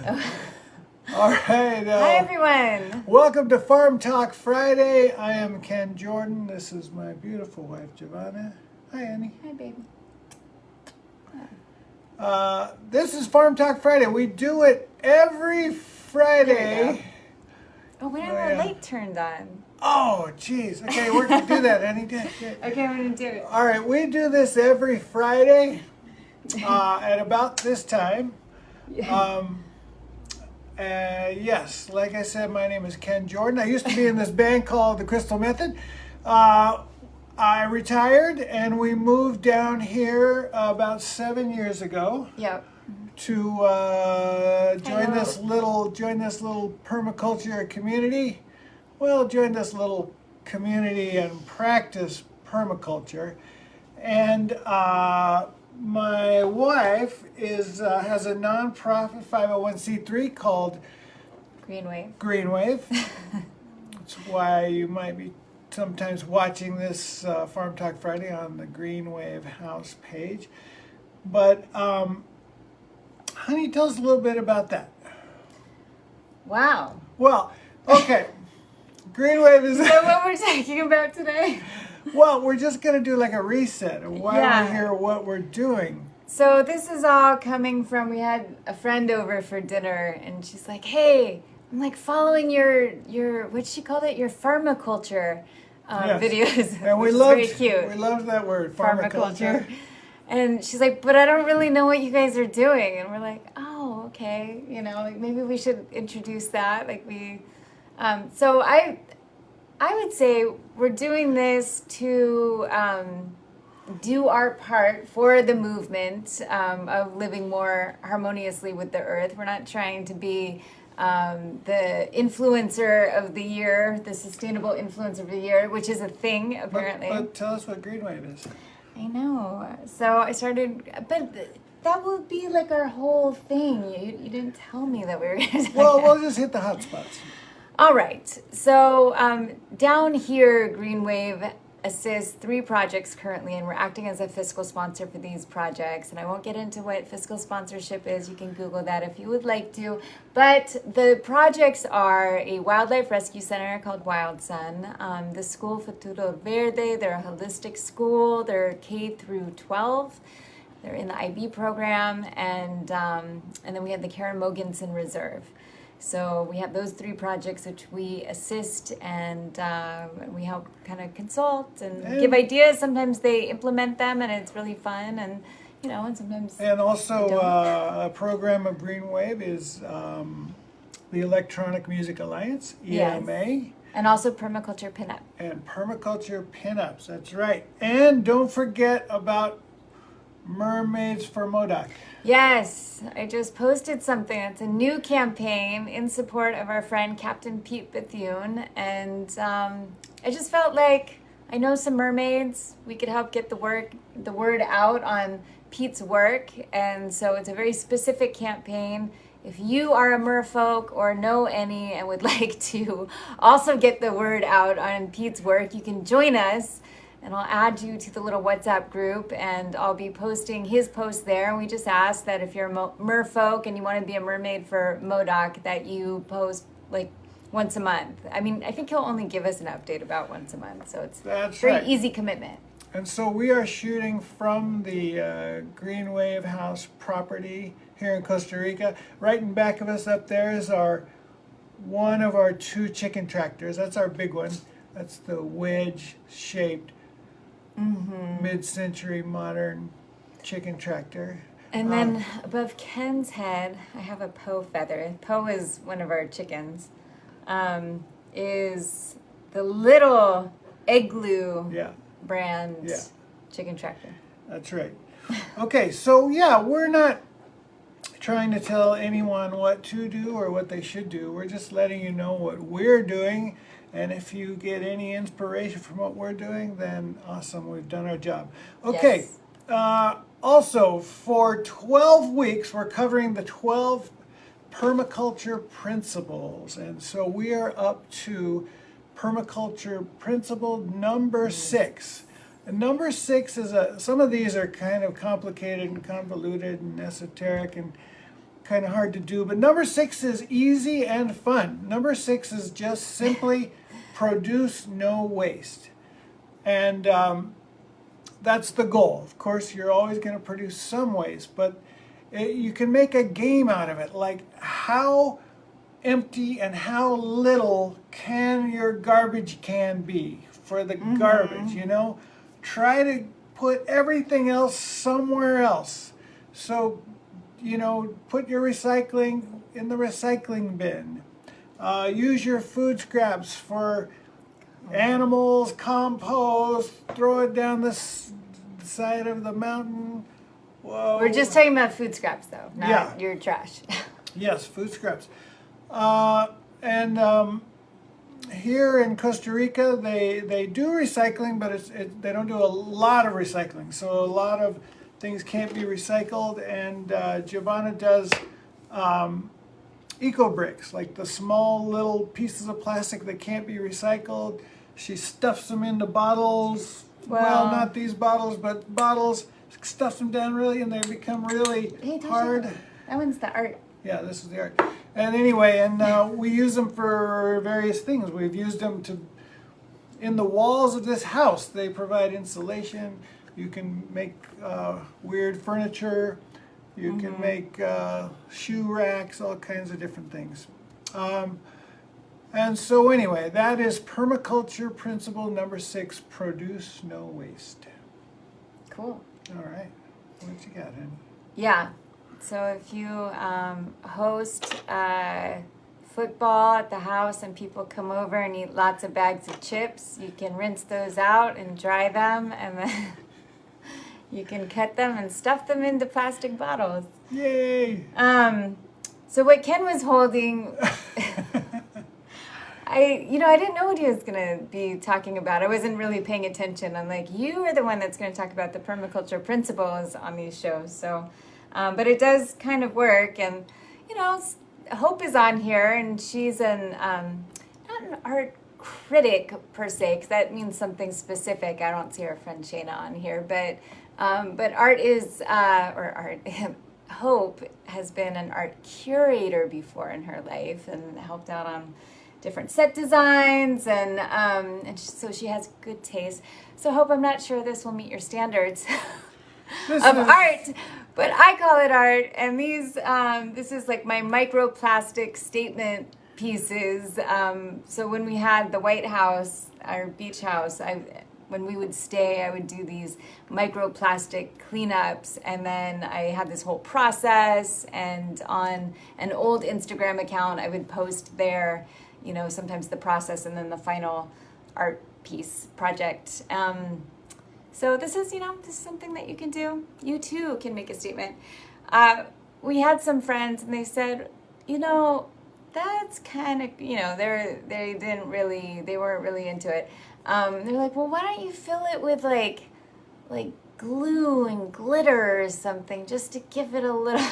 All right. Hi, everyone. Welcome to Farm Talk Friday. I am Ken Jordan. This is my beautiful wife, Jivana. Hi, Annie. Hi, baby. This is Farm Talk Friday. We do it every Friday. Oh, we have our light turned on. Oh, geez. Okay, we're going to do that any day. Okay, I'm going to do it. All right, we do this every Friday at about this time. Yes, like I said, my name is Ken Jordan. I used to be in this band called the Crystal Method. I retired and we moved down here about 7 years ago. Yep. To join this little permaculture community. Well, join this little community and practice permaculture. And my wife has a nonprofit 501c3 called Greenwave. That's why you might be sometimes watching this Farm Talk Friday on the Greenwave House page. But honey, tell us a little bit about that. Wow. Well, okay. Greenwave is... Is that what we're talking about today? Well, we're just going to do like a reset of why we're here, what we're doing. So this is all coming from, we had a friend over for dinner and she's like, hey, I'm like following your what she called it, your permaculture videos. And we loved, very cute. We loved that word, permaculture. And she's like, but I don't really know what you guys are doing. And we're like, oh, okay. You know, like maybe we should introduce that. Like so I would say we're doing this to do our part for the movement of living more harmoniously with the earth. We're not trying to be the influencer of the year, the sustainable influencer of the year, which is a thing apparently. But tell us what Greenwave is. I know. So I started, but that will be like our whole thing. You didn't tell me that we were going to. Well, we'll just hit the hot spots. All right. So down here, Greenwave assists 3 projects currently, and we're acting as a fiscal sponsor for these projects. And I won't get into what fiscal sponsorship is. You can Google that if you would like to. But the projects are a wildlife rescue center called Wild Sun, the School Futuro Verde. They're a holistic school. They're K through 12. They're in the IB program. And then we have the Karen Mogensen Reserve. So we have those 3 projects which we assist and we help kind of consult and give ideas. Sometimes they implement them and it's really fun, and you know, and sometimes. And also a program of Greenwave is the Electronic Music Alliance, EMA. Yes. And also Permaculture Pinup. And Permaculture Pinups, that's right. And don't forget about Mermaids for Modoc. Yes, I just posted something. It's a new campaign in support of our friend Captain Pete Bethune, and I just felt like I know some mermaids. We could help get the word out on Pete's work, and so it's a very specific campaign. If you are a merfolk or know any and would like to also get the word out on Pete's work, you can join us. And I'll add you to the little WhatsApp group, and I'll be posting his post there. And we just ask that if you're a merfolk and you want to be a mermaid for MODOC, that you post like once a month. I mean, I think he'll only give us an update about once a month, so it's very easy commitment. And so we are shooting from the Greenwave House property here in Costa Rica. Right in back of us up there is one of our 2 chicken tractors. That's our big one. That's the wedge-shaped mid-century modern chicken tractor. And then above Ken's head, I have a Poe feather. Poe is one of our chickens. Is the little Igloo brand chicken tractor. That's right. Okay, so we're not trying to tell anyone what to do or what they should do. We're just letting you know what we're doing. And if you get any inspiration from what we're doing, then awesome, we've done our job. Okay, also for 12 weeks, we're covering the 12 permaculture principles. And so we are up to permaculture principle number 6. And number 6 is some of these are kind of complicated and convoluted and esoteric, and kind of hard to do. But number 6 is easy and fun. Number 6 is just simply produce no waste. And that's the goal. Of course, you're always going to produce some waste, but you can make a game out of it. Like, how empty and how little can your garbage can be for the garbage, you know? Try to put everything else somewhere else. So, you know, put your recycling in the recycling bin. Use your food scraps for animals, compost, throw it down the side of the mountain. Whoa. We're just talking about food scraps, though, not your trash. Yes, food scraps. Here in Costa Rica, they do recycling, but they don't do a lot of recycling. So a lot of things can't be recycled, and Jivana does eco bricks, like the small little pieces of plastic that can't be recycled. She stuffs them into bottles. Well, not these bottles, but bottles. Stuffs them down really, and they become really hard. That one's the art. Yeah, this is the art. And anyway, and we use them for various things. We've used them in the walls of this house. They provide insulation. You can make weird furniture. You can make shoe racks, all kinds of different things. And so anyway, that is permaculture principle number 6, produce no waste. Cool. All right. What you got, honey? Yeah. So if you host football at the house and people come over and eat lots of bags of chips, you can rinse those out and dry them, and then you can cut them and stuff them into plastic bottles. Yay! So what Ken was holding, I didn't know what he was going to be talking about. I wasn't really paying attention. I'm like, you are the one that's going to talk about the permaculture principles on these shows. So, but it does kind of work. And, you know, Hope is on here, and she's not an art critic per se, because that means something specific. I don't see our friend Shayna on here, but art is, Hope has been an art curator before in her life and helped out on different set designs, and so she has good taste. So Hope, I'm not sure this will meet your standards of art, but I call it art. And this is like my microplastic statement pieces. So when we had the White House, our beach house, when we would stay, I would do these microplastic cleanups, and then I had this whole process, and on an old Instagram account, I would post there, you know, sometimes the process and then the final art piece project. So this is something that you can do. You too can make a statement. We had some friends, and they said, that's kind of, they weren't really into it. They're like, well, why don't you fill it with like glue and glitter or something, just to give it a little.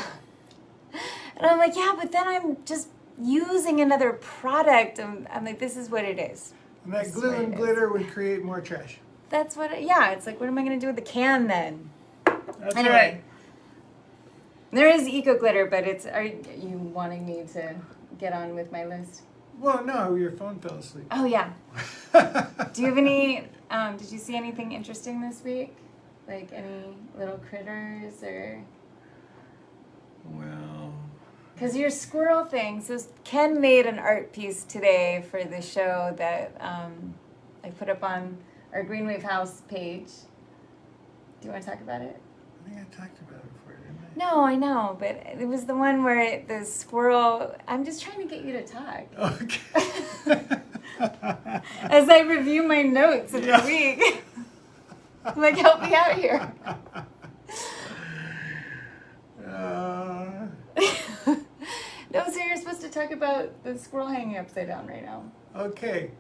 And I'm like, yeah, but then I'm just using another product. I'm like, this is what it is. And that glue and glitter would create more trash. That's what, it's like, what am I going to do with the can then? That's anyway, right. There is eco glitter, but are you wanting me to get on with my list? Well, no, your phone fell asleep. Oh, yeah. Do you have any, did you see anything interesting this week? Like any little critters or? Well. Because your squirrel thing, so Ken made an art piece today for the show that I put up on our Green Wave House page. Do you want to talk about it? I think I talked about it before, didn't I? No, I know, but it was the one where the squirrel, I'm just trying to get you to talk. Okay. As I review my notes of the week. Like, help me out here. No, so you're supposed to talk about the squirrel hanging upside down right now. Okay.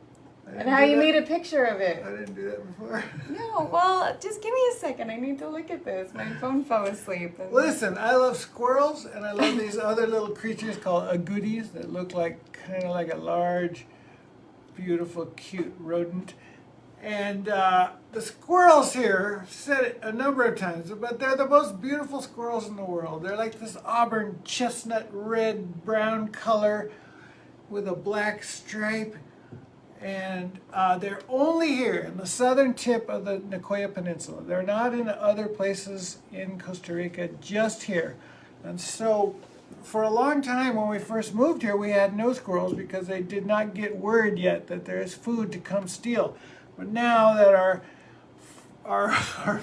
And how you made a picture of it. I didn't do that before. No, well, just give me a second. I need to look at this. My phone fell asleep. Listen, I love squirrels, and I love these other little creatures called agoutis that look kind of like a large, beautiful, cute rodent. And the squirrels here, I've said it a number of times, but they're the most beautiful squirrels in the world. They're like this auburn, chestnut, red, brown color with a black stripe. And they're only here in the southern tip of the Nicoya Peninsula. They're not in other places in Costa Rica, just here. And so for a long time when we first moved here, we had no squirrels because they did not get word yet that there is food to come steal. But now that our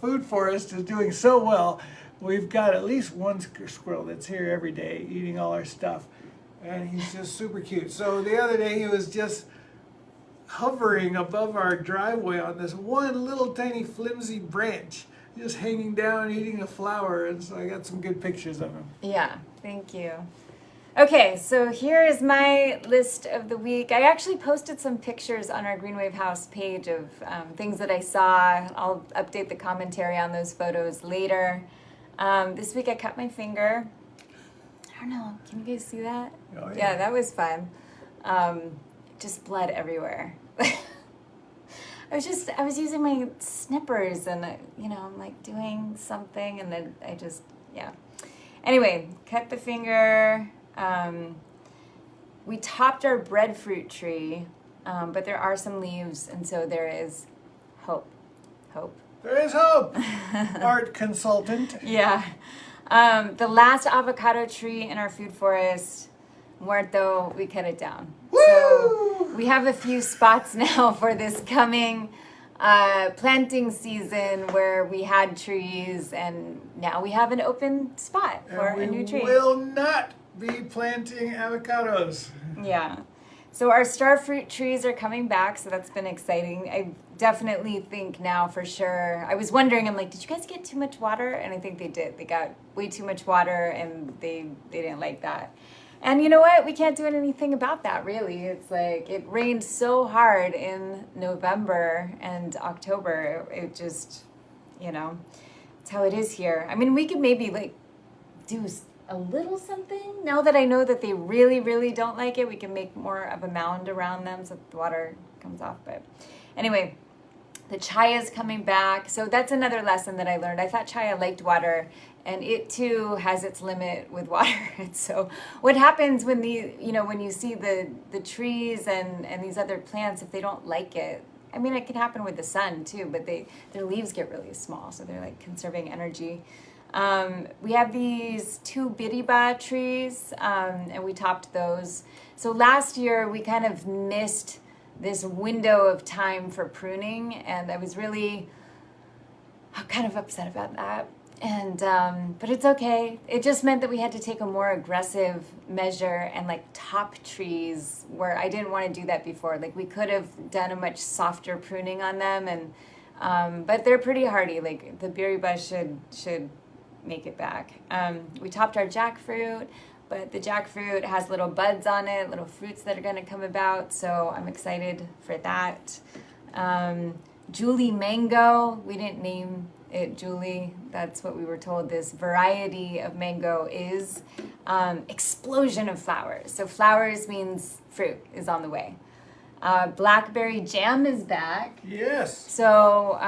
food forest is doing so well, we've got at least one squirrel that's here every day eating all our stuff. And he's just super cute. So the other day he was just hovering above our driveway on this one little tiny flimsy branch, just hanging down eating a flower. And so I got some good pictures of him. Yeah, thank you. Okay, so here is my list of the week. I actually posted some pictures on our Green Wave House page of things that I saw. I'll update the commentary on those photos later. This week I cut my finger. I don't know, can you guys see that? Oh, Yeah, that was fun. Just blood everywhere. I was using my snippers and, I'm like doing something and then yeah. Anyway, cut the finger. We topped our breadfruit tree, but there are some leaves, and so there is hope. There is hope, art consultant. Yeah. The last avocado tree in our food forest, muerto, we cut it down. Woo! So we have a few spots now for this coming planting season where we had trees, and now we have an open spot for a new tree. We will not be planting avocados. Yeah. So our star fruit trees are coming back, so that's been exciting. I definitely think now for sure. I was wondering, I'm like, did you guys get too much water? And I think they did. They got way too much water and they didn't like that. And you know what? We can't do anything about that, really. It's like it rained so hard in November and October. It just, it's how it is here. I mean, we could maybe do a little something. Now that I know that they really, really don't like it, we can make more of a mound around them so the water comes off. But anyway, the chaya is coming back. So that's another lesson that I learned. I thought chaya liked water, and it too has its limit with water. And so what happens when when you see the trees and these other plants, if they don't like it, I mean, it can happen with the sun too, but their leaves get really small, so they're like conserving energy. We have these 2 biriba trees, and we topped those. So last year we kind of missed this window of time for pruning, and I was really kind of upset about that. And but it's okay. It just meant that we had to take a more aggressive measure and top trees where I didn't want to do that before. We could have done a much softer pruning on them, and but they're pretty hardy. The biriba should make it back. We topped our jackfruit, but the jackfruit has little buds on it, little fruits that are going to come about, so I'm excited for that. Julie mango, we didn't name it Julie, that's what we were told this variety of mango is. Explosion of flowers, so flowers means fruit is on the way. Blackberry jam is back. Yes. So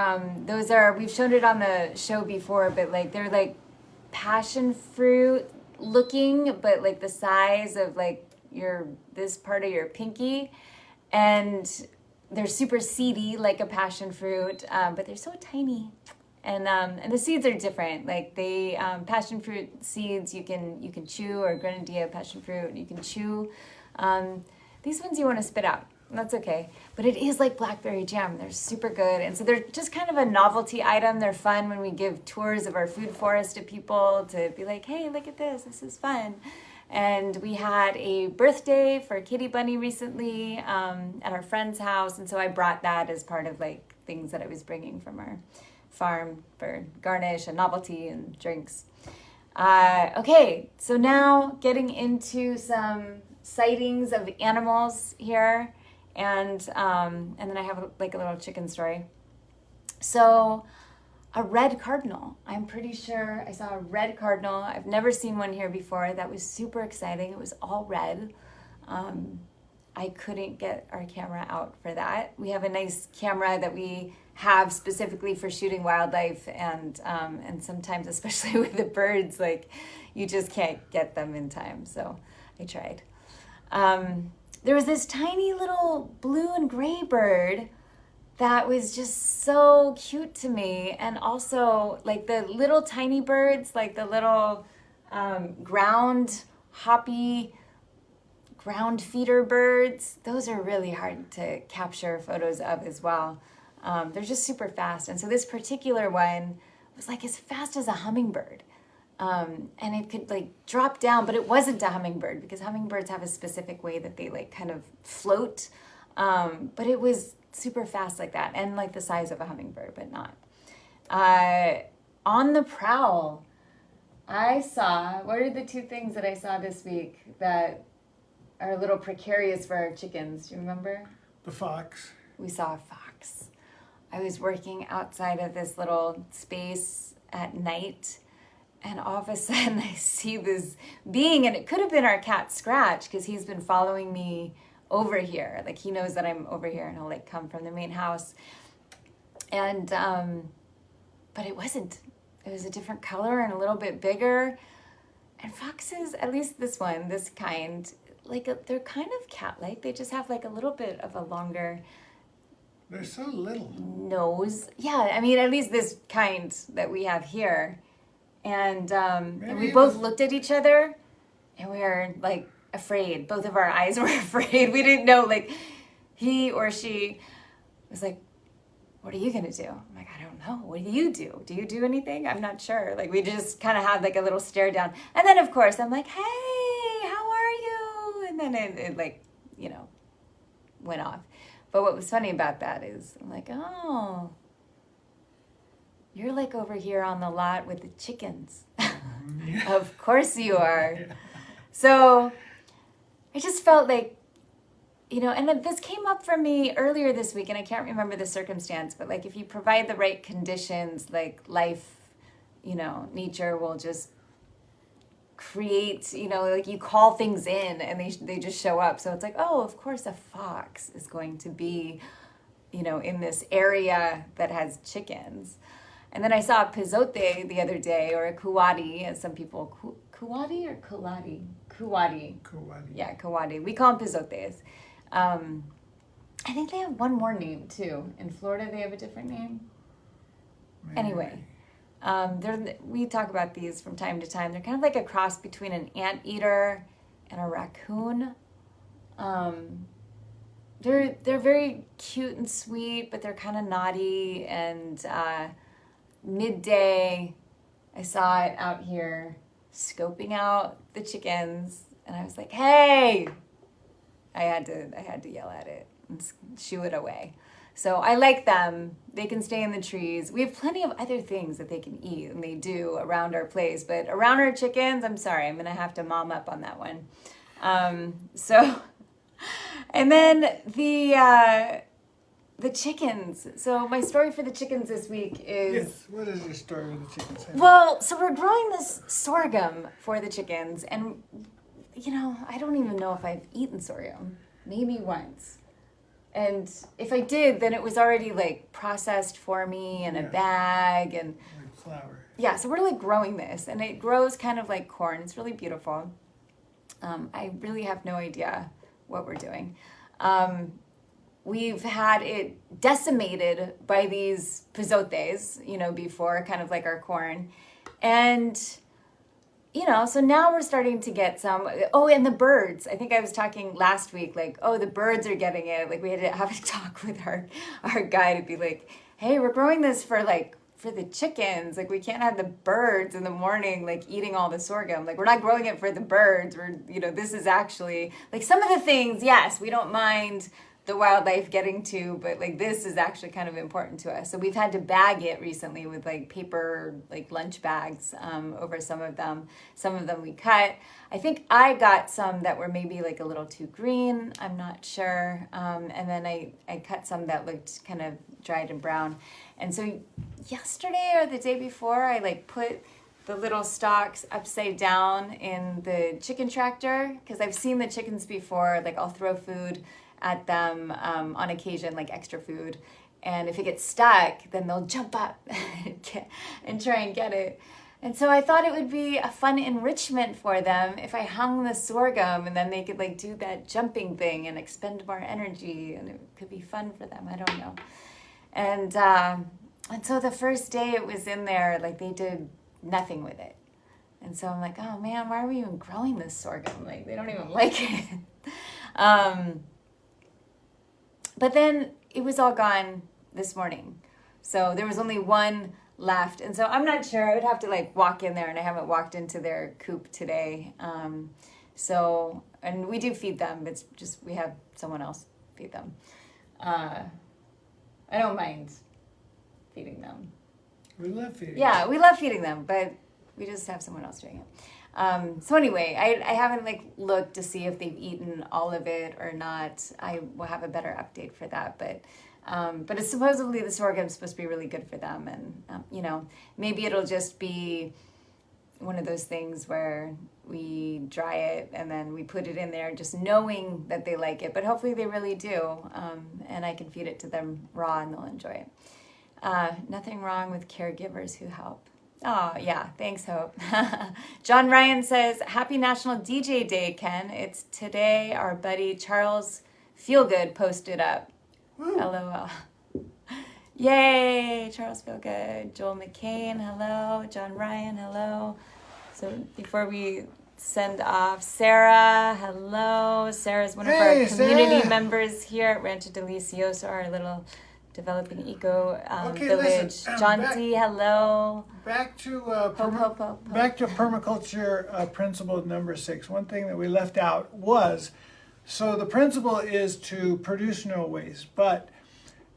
those are, we've shown it on the show before, but they're passion fruit looking, but the size of this part of your pinky, and they're super seedy like a passion fruit, but they're so tiny, and the seeds are different. Passion fruit seeds you can chew, or grenadilla passion fruit you can chew. These ones you want to spit out. That's okay. But it is like blackberry jam. They're super good. And so they're just kind of a novelty item. They're fun when we give tours of our food forest to people to be like, hey, look at this. This is fun. And we had a birthday for Kitty Bunny recently at our friend's house. And so I brought that as part of things that I was bringing from our farm for garnish and novelty and drinks. Okay, so now getting into some sightings of animals here. And then I have a little chicken story. So a red cardinal. I'm pretty sure I saw a red cardinal. I've never seen one here before. That was super exciting. It was all red. I couldn't get our camera out for that. We have a nice camera that we have specifically for shooting wildlife, and sometimes, especially with the birds, like you just can't get them in time. So I tried. There was this tiny little blue and gray bird that was just so cute to me, and also like the little tiny birds, like the little ground feeder birds, those are really hard to capture photos of as well. They're just super fast. And so this particular one was like as fast as a hummingbird. And it could like drop down, but it wasn't a hummingbird because hummingbirds have a specific way that they like kind of float. But it was super fast like that, and like the size of a hummingbird, but not. On the prowl, I saw, what are the two things that I saw this week that are a little precarious for our chickens? Do you remember? The fox. We saw a fox. I was working outside of this little space at night, and all of a sudden I see this being, and it could have been our cat Scratch, because he's been following me over here. Like he knows that I'm over here, and he'll like come from the main house. And, but it wasn't. It was a different color and a little bit bigger. And foxes, at least this one, this kind, like they're kind of cat-like. They just have like a little bit of a longer They're so little. nose. Yeah, I mean, at least this kind that we have here. And we both looked at each other, and we were like afraid. Both of our eyes were afraid. We didn't know, like he or she was like, what are you going to do? I'm like, I don't know. What do you do? Do you do anything? I'm not sure. Like we just kind of had like a little stare down. And then of course I'm like, hey, how are you? And then it like, went off. But what was funny about that is I'm like, oh, you're like over here on the lot with the chickens. Yeah. Of course you are. Yeah. So I just felt like, and this came up for me earlier this week, and I can't remember the circumstance, but like if you provide the right conditions, like life, nature will just create, like you call things in and they just show up. So it's like, oh, of course a fox is going to be, in this area that has chickens. And then I saw a pizote the other day, or a kuwadi, as some people, kuwadi or kuladi? Kuwadi. Kuwadi. Yeah, kuwadi. We call them pizotes. I think they have one more name too. In Florida, they have a different name. Maybe. Anyway, we talk about these from time to time. They're kind of like a cross between an anteater and a raccoon. They're very cute and sweet, but they're kind of naughty. And midday, I saw it out here scoping out the chickens, and I was like, "Hey!" I had to yell at it and shoo it away. So I like them. They can stay in the trees. We have plenty of other things that they can eat, and they do around our place. But around our chickens, I'm sorry, I'm gonna have to mom up on that one. And then the chickens. So my story for the chickens this week is... Yes, what is your story with the chickens? Well, so we're growing this sorghum for the chickens, and I don't even know if I've eaten sorghum. Maybe once. And if I did, then it was already like processed for me in a bag and Like flour. Yeah, so we're like growing this, and it grows kind of like corn. It's really beautiful. I really have no idea what we're doing. We've had it decimated by these pizotes, before, kind of like our corn. And so now we're starting to get some. Oh, and the birds. I think I was talking last week, like, oh, the birds are getting it. Like, we had to have a talk with our guy to be like, hey, we're growing this for the chickens. Like, we can't have the birds in the morning, like, eating all the sorghum. Like, we're not growing it for the birds. This is actually, like, some of the things, yes, we don't mind the wildlife getting to, but like this is actually kind of important to us. So we've had to bag it recently with like paper, like lunch bags over some of them. Some of them we cut. I think I got some that were maybe like a little too green. I'm not sure. And then I cut some that looked kind of dried and brown. And so yesterday or the day before, I like put the little stalks upside down in the chicken tractor, because I've seen the chickens before. Like I'll throw food at them on occasion, like extra food. And if it gets stuck, then they'll jump up and try and get it. And so I thought it would be a fun enrichment for them if I hung the sorghum, and then they could like do that jumping thing and expend more energy, and it could be fun for them. I don't know. And so the first day it was in there, like they did nothing with it. And so I'm like, oh man, why are we even growing this sorghum? Like they don't even like it. But then it was all gone this morning. So there was only one left. And so I'm not sure. I would have to like walk in there, and I haven't walked into their coop today. And we do feed them. It's just we have someone else feed them. I don't mind feeding them. We love feeding them. Yeah, we love feeding them, but we just have someone else doing it. So anyway, I haven't like looked to see if they've eaten all of it or not. I will have a better update for that, but it's supposedly the sorghum's supposed to be really good for them, and maybe it'll just be one of those things where we dry it and then we put it in there just knowing that they like it, but hopefully they really do, and I can feed it to them raw and they'll enjoy it. Nothing wrong with caregivers who help. Oh, yeah. Thanks, Hope. John Ryan says, Happy National DJ Day, Ken. It's today. Our buddy Charles Feelgood posted up. Woo. LOL. Yay, Charles Feelgood. Joel McCain, hello. John Ryan, hello. So before we send off, Sarah, hello. Sarah's one of our community members here at Rancho Delicioso, our little developing eco village. Listen, John D, hello. Back to Hope. Back to permaculture principle number 6. One thing that we left out was, so the principle is to produce no waste, but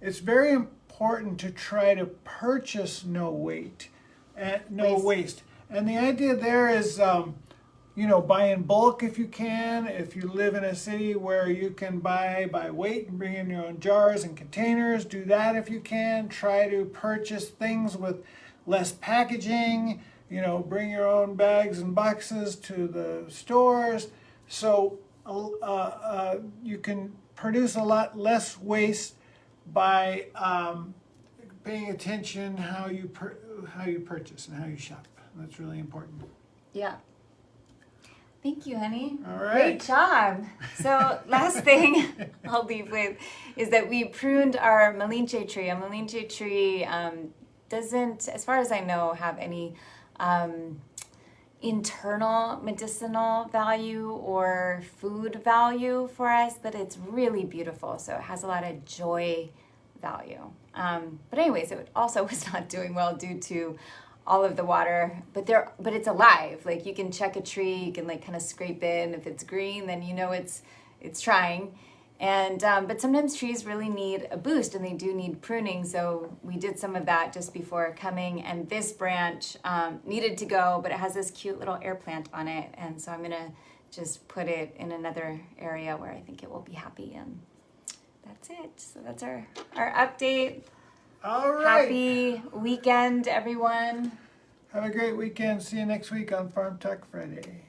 it's very important to try to purchase no waste. And the idea there is, buy in bulk if you can. If you live in a city where you can buy by weight and bring in your own jars and containers, do that if you can. Try to purchase things with less packaging. Bring your own bags and boxes to the stores. So you can produce a lot less waste by paying attention how you purchase and how you shop. That's really important. Yeah. Thank you, honey. All right. Great job. So last thing I'll leave with is that we pruned our Malinche tree. A Malinche tree doesn't, as far as I know, have any internal medicinal value or food value for us, but it's really beautiful. So it has a lot of joy value. But anyways, it also was not doing well due to all of the water, but it's alive. Like you can check a tree, you can like kind of scrape in. If it's green, then it's trying. And but sometimes trees really need a boost, and they do need pruning. So we did some of that just before coming. And this branch needed to go, but it has this cute little air plant on it, and so I'm gonna just put it in another area where I think it will be happy. And that's it. So that's our update. All right. Happy weekend, everyone. Have a great weekend. See you next week on Farm Talk Friday.